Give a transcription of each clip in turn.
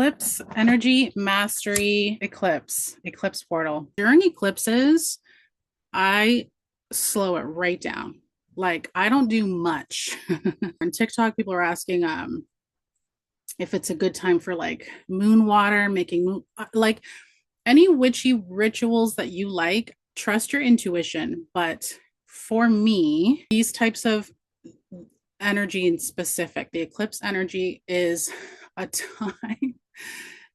Eclipse Energy Mastery Eclipse portal. During eclipses, I slow it right down. Like I don't do much. On TikTok, people are asking if it's a good time for like moon water, making like any witchy rituals that you like, trust your intuition. But for me, these types of energy in specific, the eclipse energy is a time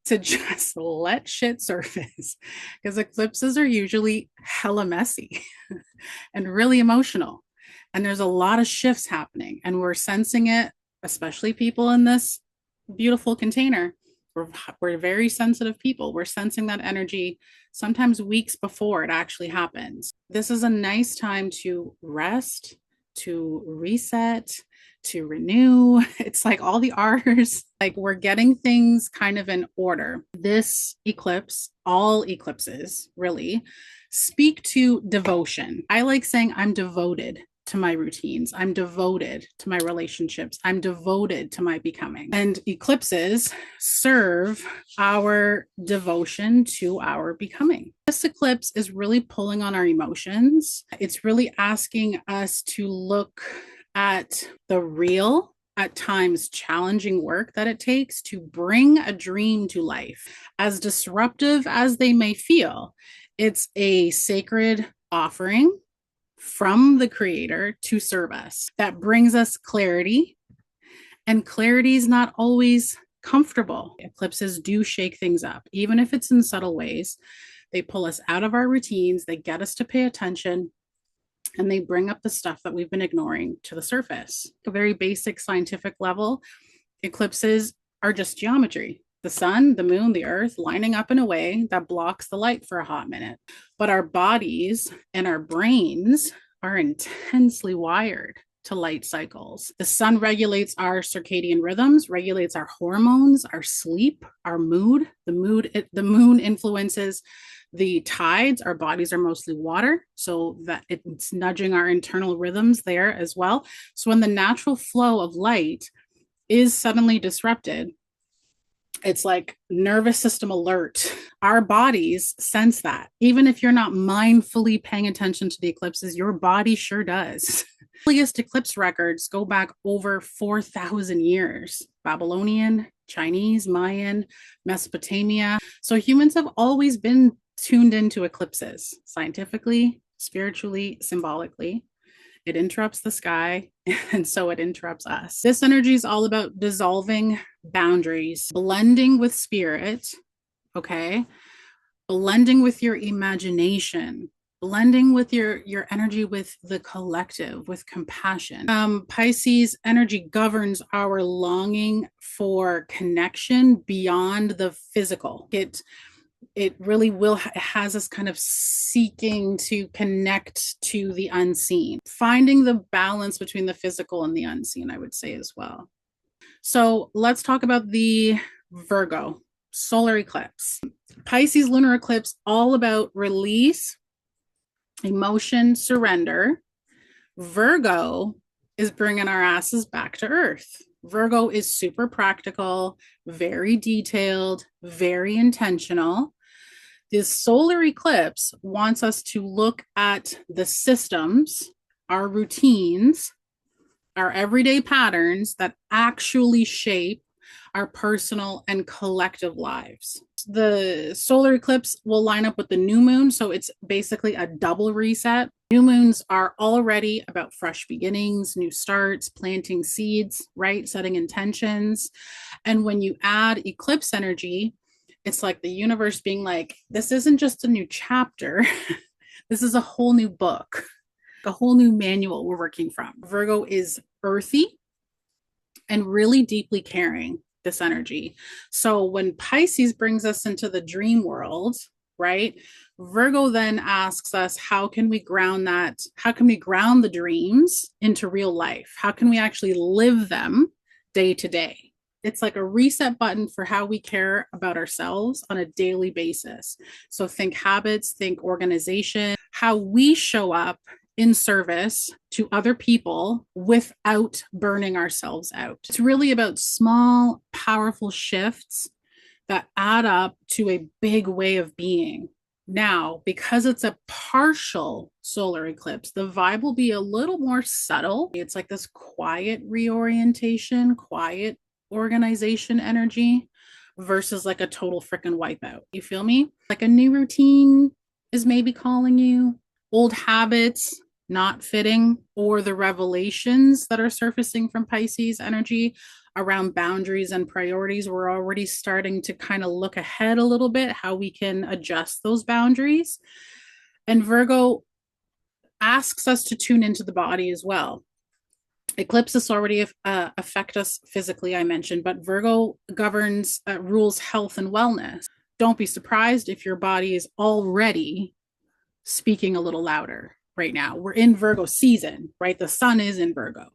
to just let shit surface because eclipses are usually hella messy and really emotional. And there's a lot of shifts happening, and we're sensing it, especially people in this beautiful container. We're very sensitive people. We're sensing that energy sometimes weeks before it actually happens. This is a nice time to rest, to reset, to renew. It's like all the R's, like we're getting things kind of in order. This eclipse, all eclipses really, speak to devotion. I like saying I'm devoted to my routines. I'm devoted to my relationships. I'm devoted to my becoming. And eclipses serve our devotion to our becoming. This eclipse is really pulling on our emotions. It's really asking us to look at the real, at times challenging work that it takes to bring a dream to life. As disruptive as they may feel, it's a sacred offering from the creator to serve us that brings us clarity, and clarity is not always comfortable. Eclipses do shake things up, even if it's in subtle ways. They pull us out of our routines, they get us to pay attention, and they bring up the stuff that we've been ignoring to the surface. A very basic scientific level, eclipses are just geometry. The sun, the moon, the earth lining up in a way that blocks the light for a hot minute. But our bodies and our brains are intensely wired to light cycles. The sun regulates our circadian rhythms, regulates our hormones, our sleep, our mood. The moon influences the tides. Our bodies are mostly water, so that it's nudging our internal rhythms there as well. So when the natural flow of light is suddenly disrupted, it's like nervous system alert. Our bodies sense that. Even if you're not mindfully paying attention to the eclipses, your body sure does. The earliest eclipse records go back over 4,000 years. Babylonian, Chinese, Mayan, Mesopotamia. So humans have always been tuned into eclipses, scientifically, spiritually, symbolically. It interrupts the sky, and so it interrupts us. This energy is all about dissolving boundaries, blending with spirit, okay? Blending with your imagination, blending with your energy with the collective, with compassion. Pisces energy governs our longing for connection beyond the physical. It really has us kind of seeking to connect to the unseen, finding the balance between the physical and the unseen, I would say as well. So let's talk about the Virgo solar eclipse. Pisces lunar eclipse, all about release, emotion, surrender. Virgo is bringing our asses back to earth. Virgo is super practical, very detailed, very intentional. This solar eclipse wants us to look at the systems, our routines, our everyday patterns that actually shape our personal and collective lives. The solar eclipse will line up with the new moon, so it's basically a double reset. New moons are already about fresh beginnings, new starts, planting seeds, right? Setting intentions. And when you add eclipse energy, it's like the universe being like, this isn't just a new chapter. This is a whole new book, a whole new manual we're working from. Virgo is earthy and really deeply caring, this energy. So when Pisces brings us into the dream world, right? Virgo then asks us, how can we ground that? How can we ground the dreams into real life? How can we actually live them day to day? It's like a reset button for how we care about ourselves on a daily basis. So think habits, think organization, how we show up in service to other people without burning ourselves out. It's really about small, powerful shifts that add up to a big way of being. Now, because it's a partial solar eclipse, the vibe will be a little more subtle. It's like this quiet reorientation, quiet organization energy versus like a total freaking wipeout. You feel me? Like a new routine is maybe calling you, old habits not fitting, or the revelations that are surfacing from Pisces energy around boundaries and priorities. We're already starting to kind of look ahead a little bit, how we can adjust those boundaries. And Virgo asks us to tune into the body as well. Eclipses already affect us physically, I mentioned, but Virgo governs, rules health and wellness. Don't be surprised if your body is already speaking a little louder right now. We're in Virgo season, right? The sun is in Virgo.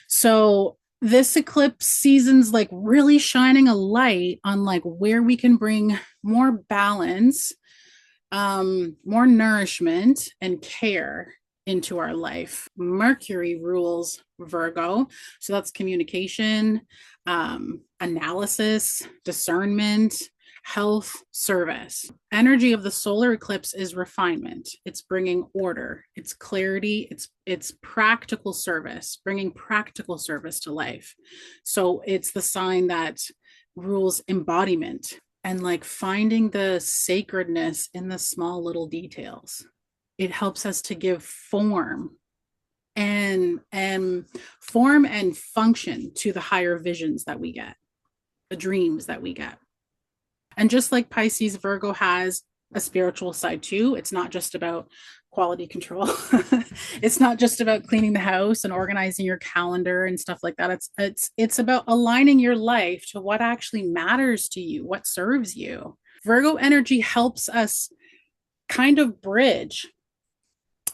So this eclipse season's like really shining a light on like where we can bring more balance, more nourishment and care into our life. Mercury rules Virgo. So that's communication, analysis, discernment, health, service. Energy of the solar eclipse is refinement. It's bringing order, it's clarity, it's practical service, bringing practical service to life. So it's the sign that rules embodiment and like finding the sacredness in the small little details. It helps us to give form and form and function to the higher visions that we get, the dreams that we get. And just like Pisces, Virgo has a spiritual side too. It's not just about quality control. It's not just about cleaning the house and organizing your calendar and stuff like that. It's about aligning your life to what actually matters to you, what serves you. Virgo energy helps us kind of bridge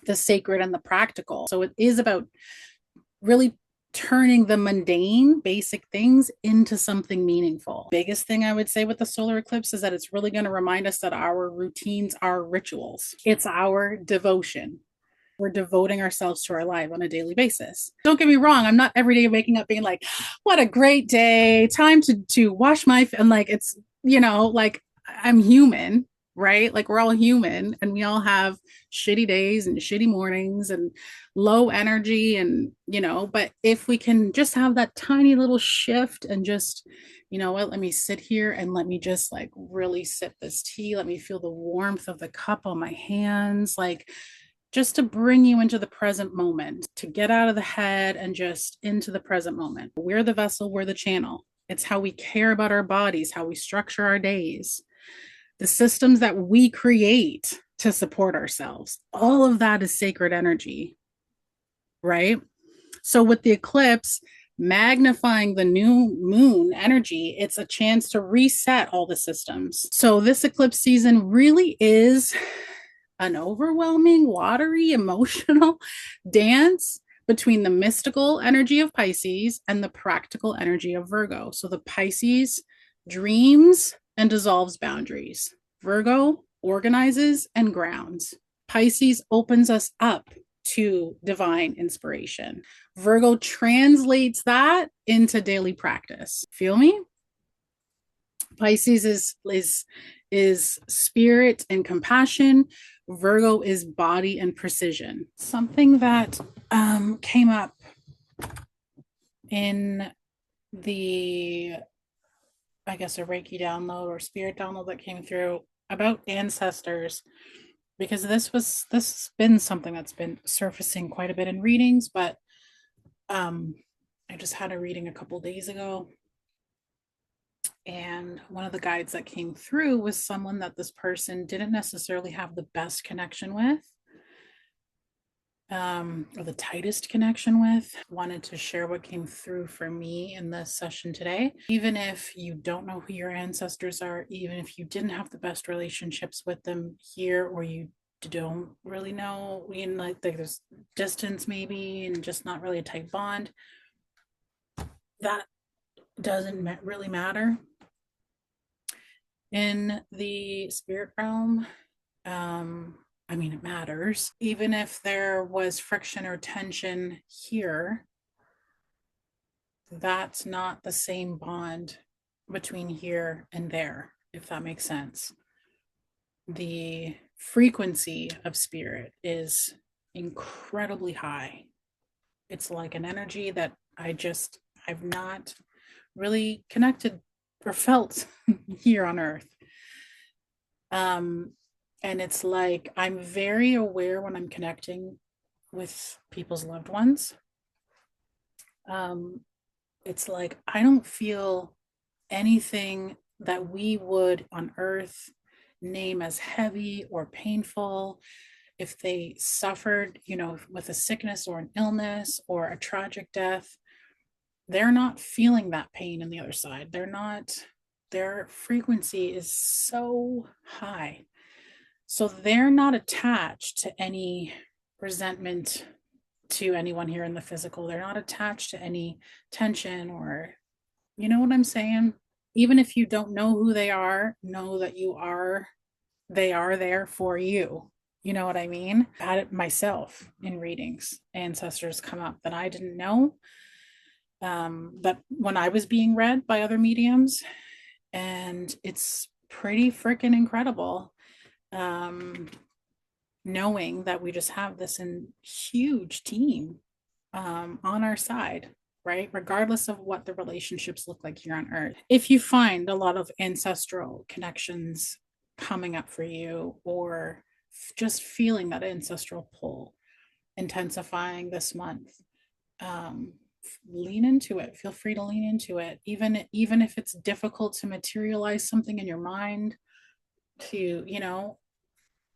the sacred and the practical. So it is about really turning the mundane, basic things into something meaningful. Biggest thing I would say with the solar eclipse is that it's really going to remind us that our routines are rituals. It's our devotion. We're devoting ourselves to our life on a daily basis. Don't get me wrong. I'm not every day waking up being like, what a great day. Time to wash my, and like, it's, like I'm human, right? Like we're all human and we all have shitty days and shitty mornings and low energy and but if we can just have that tiny little shift and just what, let me sit here and let me just like really sip this tea, let me feel the warmth of the cup on my hands, like just to bring you into the present moment, to get out of the head and just into the present moment. We're the vessel, we're the channel. It's how we care about our bodies, how we structure our days, the systems that we create to support ourselves. All of that is sacred energy, right? So with the eclipse magnifying the new moon energy, it's a chance to reset all the systems. So this eclipse season really is an overwhelming, watery, emotional dance between the mystical energy of Pisces and the practical energy of Virgo. So the Pisces dreams and dissolves boundaries. Virgo organizes and grounds. Pisces opens us up to divine inspiration. Virgo translates that into daily practice. Feel me? Pisces is spirit and compassion. Virgo is body and precision. Something that came up in the, I guess, a Reiki download or spirit download that came through about ancestors, because this has been something that's been surfacing quite a bit in readings, but I just had a reading a couple days ago, and one of the guides that came through was someone that this person didn't necessarily have the best connection with, or the tightest connection with. Wanted to share what came through for me in this session today. Even if you don't know who your ancestors are, even if you didn't have the best relationships with them here, or you don't really know, like there's distance maybe and just not really a tight bond, that doesn't really matter. In the spirit realm, it matters. Even if there was friction or tension here, that's not the same bond between here and there, if that makes sense. The frequency of spirit is incredibly high. It's like an energy that I've not really connected or felt here on earth. Um, and it's like I'm very aware when I'm connecting with people's loved ones. Um, it's like I don't feel anything that we would on earth name as heavy or painful. If they suffered, with a sickness or an illness or a tragic death, they're not feeling that pain on the other side. Their frequency is so high. So they're not attached to any resentment to anyone here in the physical. They're not attached to any tension, or, you know what I'm saying? Even if you don't know who they are, know that they are there for you. You know what I mean? I had it myself in readings. Ancestors come up that I didn't know, that when I was being read by other mediums, and it's pretty freaking incredible. Um, Knowing that we just have this huge team on our side, right? Regardless of what the relationships look like here on Earth. If you find a lot of ancestral connections coming up for you, or just feeling that ancestral pull intensifying this month, um, lean into it. Feel free to lean into it, even if it's difficult to materialize something in your mind, to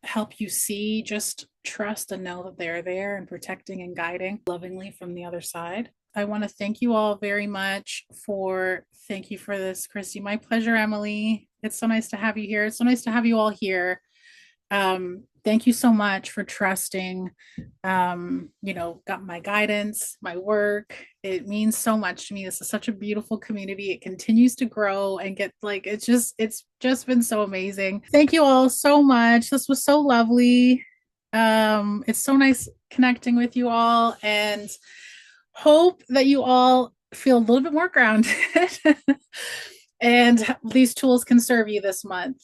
help you see. Just trust and know that they're there and protecting and guiding lovingly from the other side. I want to thank you all very much thank you for this, Christy. My pleasure, Emily. It's so nice to have you here. It's so nice to have you all here. Thank you so much for trusting, got my guidance, my work. It means so much to me. This is such a beautiful community. It continues to grow and get like, it's just been so amazing. Thank you all so much. This was so lovely. It's so nice connecting with you all, and hope that you all feel a little bit more grounded and these tools can serve you this month.